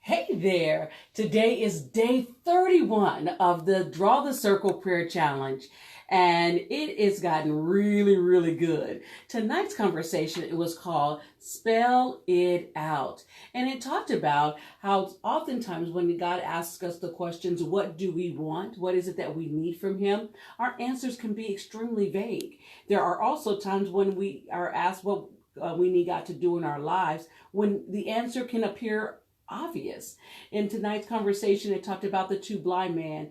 Hey there! Today is day 31 of the Draw the Circle Prayer Challenge, and it has gotten really, really good. Tonight's conversation, it was called Spell It Out, and it talked about how oftentimes when God asks us the questions, what do we want? What is it that we need from Him? Our answers can be extremely vague. There are also times when we are asked what we need God to do in our lives when the answer can appear obvious. In tonight's conversation, it talked about the two blind men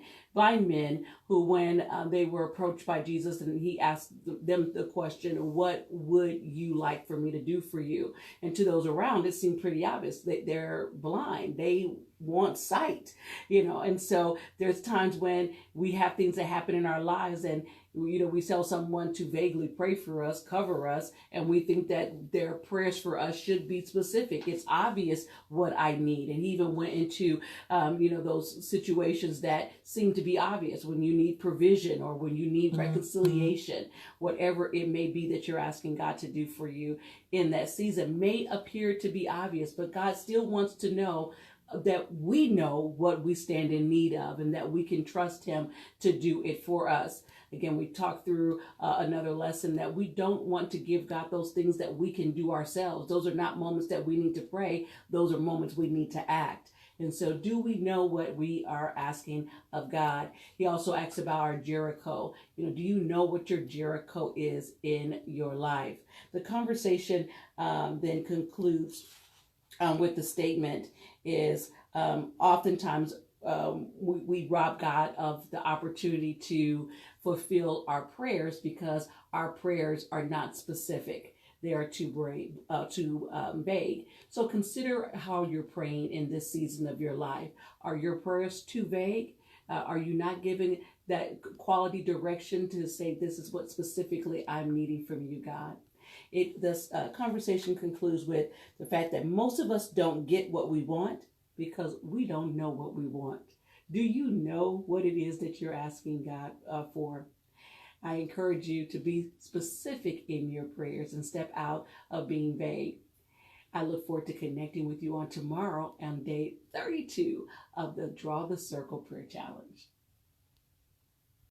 who, when they were approached by Jesus and he asked them the question, what would you like for me to do for you? And to those around, it seemed pretty obvious that they're blind. They want sight, and so there's times when we have things that happen in our lives and we tell someone to vaguely pray for us, cover us, and we think that their prayers for us should be specific. It's obvious what I need. And he even went into, those situations that seem to be obvious when you need provision or when you need reconciliation, whatever it may be that you're asking God to do for you in that season may appear to be obvious, but God still wants to know that we know what we stand in need of and that we can trust him to do it for us. Again, we talked through another lesson that we don't want to give God those things that we can do ourselves. Those are not moments that we need to pray. Those are moments we need to act. And so do we know what we are asking of God? He also asks about our Jericho. Do you know what your Jericho is in your life? The conversation then concludes with the statement is oftentimes we rob God of the opportunity to fulfill our prayers because our prayers are not specific. They are too vague. So consider how you're praying in this season of your life. Are your prayers too vague? Are you not giving that quality direction to say, this is what specifically I'm needing from you, God? This conversation concludes with the fact that most of us don't get what we want because we don't know what we want. Do you know what it is that you're asking God for? I encourage you to be specific in your prayers and step out of being vague. I look forward to connecting with you on tomorrow on day 32 of the Draw the Circle Prayer Challenge.